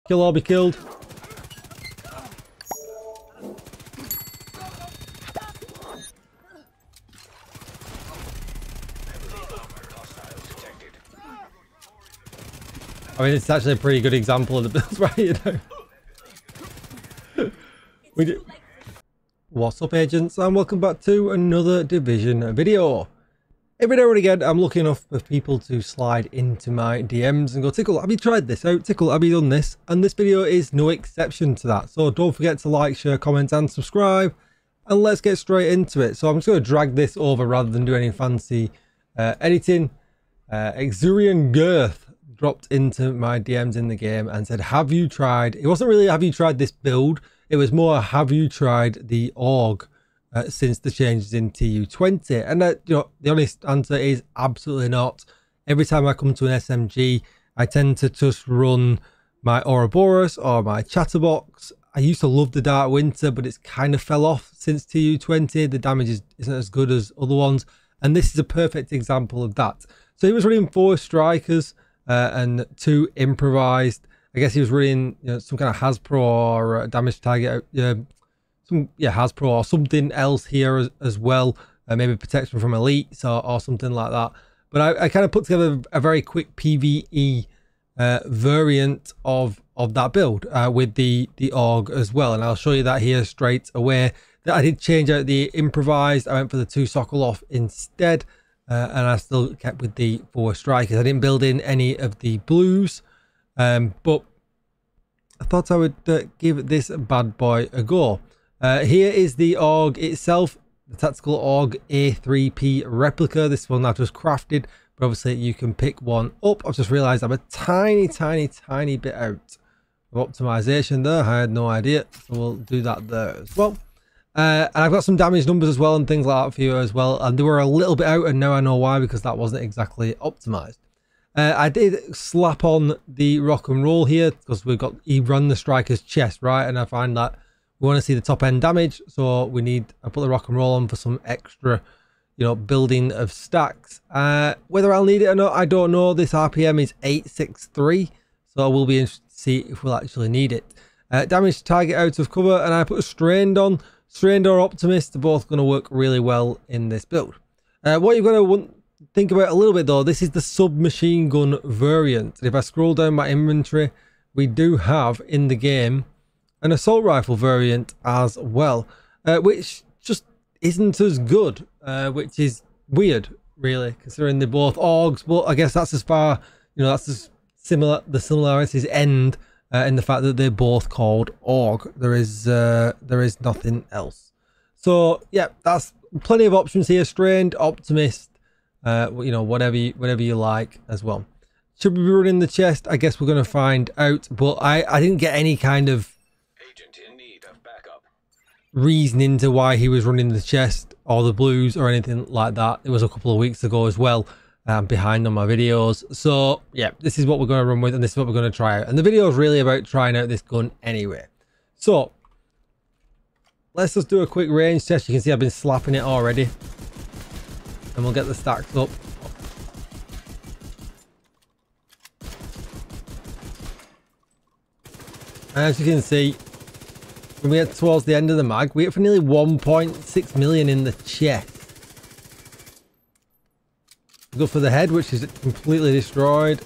Kill or be killed. I mean, it's actually a pretty good example of the builds right here now. What's up, agents, and welcome back to another Division video. Every now and again, I'm lucky enough for people to slide into my DMs and go, Tickle, have you tried this out? Tickle, have you done this? And this video is no exception to that. So don't forget to like, share, comment, and subscribe. And let's get straight into it. So I'm just going to drag this over rather than do any fancy editing. Exurian Girth dropped into my DMs in the game and said, have you tried, it wasn't really have you tried this build, it was more have you tried the org since the changes in TU20? And you know, the honest answer is absolutely not. Every time I come to an SMG, I tend to just run my Ouroboros or my Chatterbox. I used to love the Dark Winter, but it's kind of fell off since TU20. The damage isn't as good as other ones, and this is a perfect example of that. So he was running 4 strikers and 2 improvised. I guess he was running, you know, some kind of Hasbro or damage target, Hasbro or something else here as well. Maybe protection from elites or something like that. But I kind of put together a very quick PvE variant of that build with the org as well, and I'll show you that here straight away. That I did change out the improvised. I went for the 2 Sokolov instead. And I still kept with the 4 strikers. I didn't build in any of the blues, but I thought I would give this bad boy a go. Here is the org itself, the tactical org A3P replica. This one I've just crafted, but obviously you can pick one up. I've just realised I'm a tiny bit out of optimization there. I had no idea, so we'll do that there as well. And I've got some damage numbers as well and things like that for you as well, and they were a little bit out, and now I know why, because that wasn't exactly optimized. I did slap on the rock and roll here because he run the striker's chest, right? And I find that we want to see the top end damage, so I put the rock and roll on for some extra, you know, building of stacks. Whether I'll need it or not, I don't know. This RPM is 863, so we'll be interested to see if we'll actually need it. Damage target out of cover, and I put a strained on. Strained or Optimist are both going to work really well in this build. What you've got to think about a little bit though, this is the submachine gun variant. And if I scroll down my inventory, we do have in the game an assault rifle variant as well, which just isn't as good, which is weird really, considering they're both orgs. But I guess that's as far, you know, that's as similar, the similarities end in the fact that they're both called org. There is nothing else. So yeah, that's plenty of options here. Strained, Optimist, you know, whatever you like as well. Should we be running the chest? I guess we're going to find out. But I didn't get any kind of agent in need of backup reasoning to why he was running the chest or the blues or anything like that. It was a couple of weeks ago as well. Behind on my videos. So yeah, this is what we're going to run with, and this is what we're going to try out, and the video is really about trying out this gun anyway. So let's just do a quick range test. You can see I've been slapping it already, and we'll get the stacks up. And as you can see, when we get towards the end of the mag, we get for nearly 1.6 million in the chest. Go for the head, which is completely destroyed.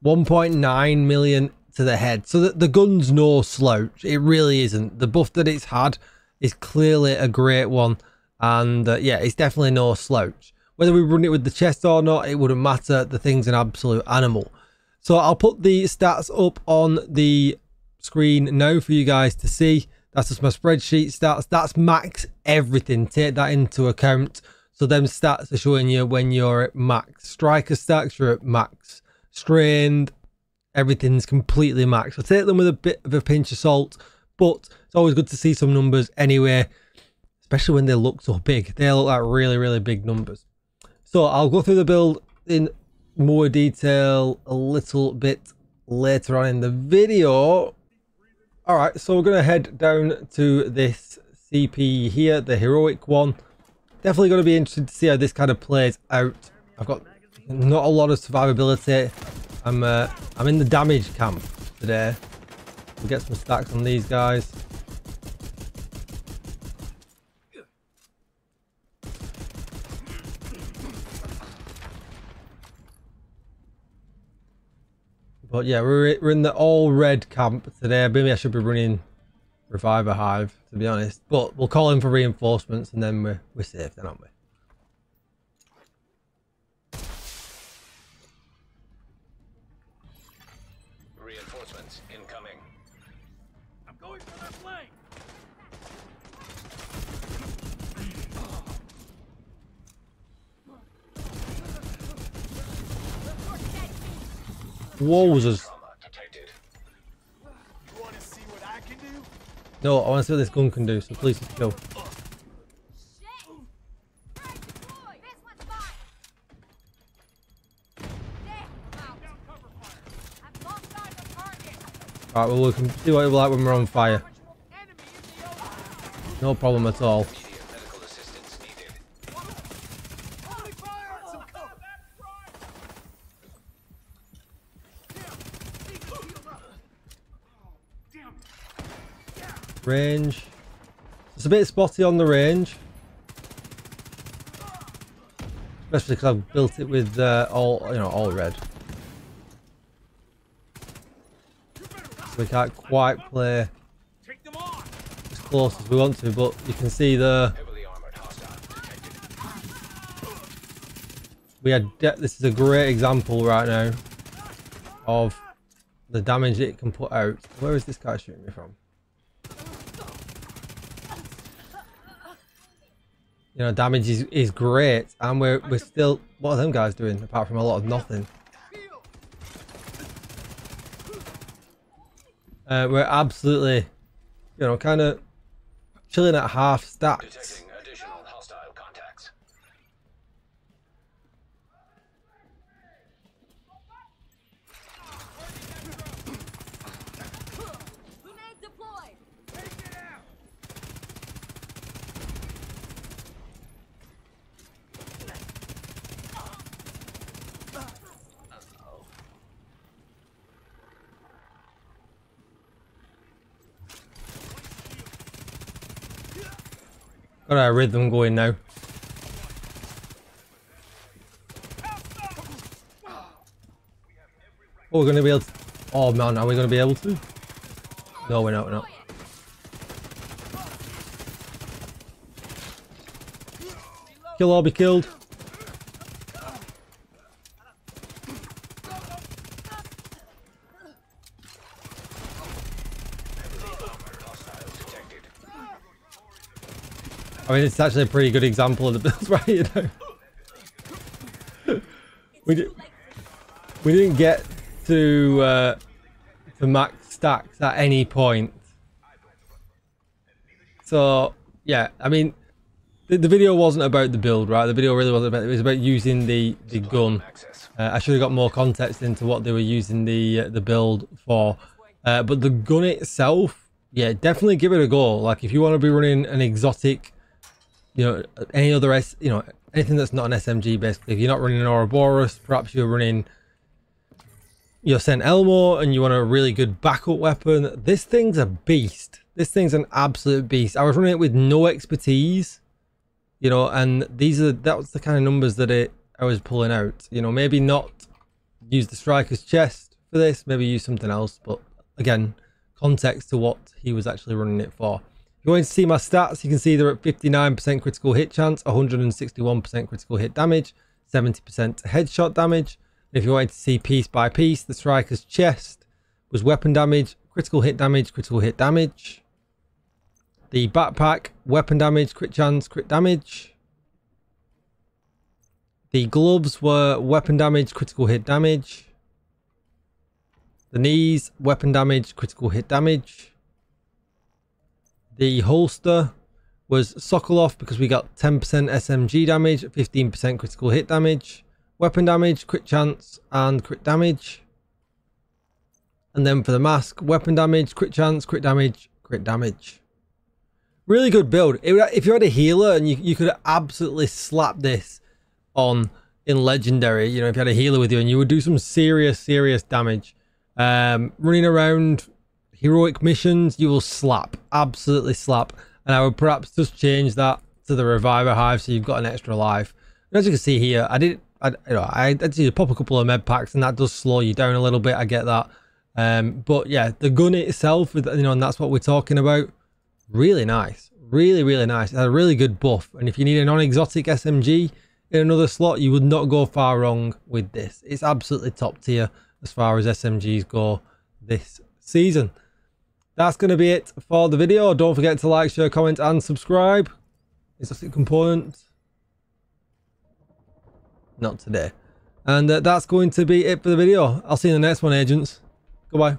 1.9 million to the head. So the gun's no slouch. It really isn't. The buff that it's had is clearly a great one. And yeah, it's definitely no slouch. Whether we run it with the chest or not, it wouldn't matter. The thing's an absolute animal. So I'll put the stats up on the screen now for you guys to see. That's just my spreadsheet stats. That's max everything. Take that into account. So them stats are showing you when you're at max. Striker stacks, you're at max. Strained, everything's completely max. So take them with a bit of a pinch of salt, but it's always good to see some numbers anyway, especially when they look so big. They look like really big numbers. So I'll go through the build in more detail a little bit later on in the video. All right, so we're going to head down to this CP here, the heroic one. Definitely going to be interested to see how this kind of plays out. I've got not a lot of survivability. I'm in the damage camp. today. We'll get some stacks on these guys. But yeah, we're in the all red camp today. Maybe I should be running Reviver Hive, to be honest. But we'll call in for reinforcements and then we're safe then, aren't we? Reinforcements incoming. I'm going for that flank. Wowzers. Trauma detected. You want to see what I can do? No, I want to see what this gun can do, so please just go. Alright, well we can see what it's like when we're on fire. No problem at all. Immediate medical assistance needed. Range. It's a bit spotty on the range. Especially because I've built it with all red. So we can't quite play as close as we want to, but you can see the Heavily armored hostile detected. this is a great example right now of the damage it can put out. Where is this guy shooting me from? You know, damage is great, and we're still, what are them guys doing apart from a lot of nothing? We're absolutely, you know, kind of chilling at half stats. Detecting additional hostile contacts. Grenade deployed. Got our rhythm going now. Oh, we're going to be able to... Oh man, are we going to be able to? No, we're not, we're not. Kill or be killed. I mean, it's actually a pretty good example of the build right here now. we didn't get to max stacks at any point. So yeah, I mean, the video wasn't about the build, right? The video really wasn't about it. It was about using the gun. I should have got more context into what they were using the build for. But the gun itself, yeah, definitely give it a go. Like if you want to be running an exotic, you know, any other anything that's not an SMG basically. If you're not running an Ouroboros, perhaps you're running your St. Elmo and you want a really good backup weapon. This thing's a beast. This thing's an absolute beast. I was running it with no expertise, you know, and that was the kind of numbers that I was pulling out. You know, maybe not use the striker's chest for this, maybe use something else, but again, context to what he was actually running it for. If you want to see my stats, you can see they're at 59% critical hit chance, 161% critical hit damage, 70% headshot damage. And if you wanted to see piece by piece, the striker's chest was weapon damage, critical hit damage, critical hit damage. The backpack, weapon damage, crit chance, crit damage. The gloves were weapon damage, critical hit damage. The knees, weapon damage, critical hit damage. The holster was Sokolov because we got 10% SMG damage, 15% critical hit damage, weapon damage, crit chance, and crit damage. And then for the mask, weapon damage, crit chance, crit damage, crit damage. Really good build. If you had a healer and you could absolutely slap this on in Legendary, you know, if you had a healer with you and you would do some serious damage. Running around heroic missions, you will slap, absolutely slap. And I would perhaps just change that to the reviver hive so you've got an extra life. And as you can see here, I did pop a couple of med packs, and that does slow you down a little bit. I get that. But yeah, the gun itself, and that's what we're talking about. Really nice, really nice. It had a really good buff, and if you need a non-exotic SMG in another slot, you would not go far wrong with this. It's absolutely top tier as far as SMGs go this season. That's going to be it for the video. Don't forget to like, share, comment, and subscribe. Exotic component. Not today. And that's going to be it for the video. I'll see you in the next one, agents. Goodbye.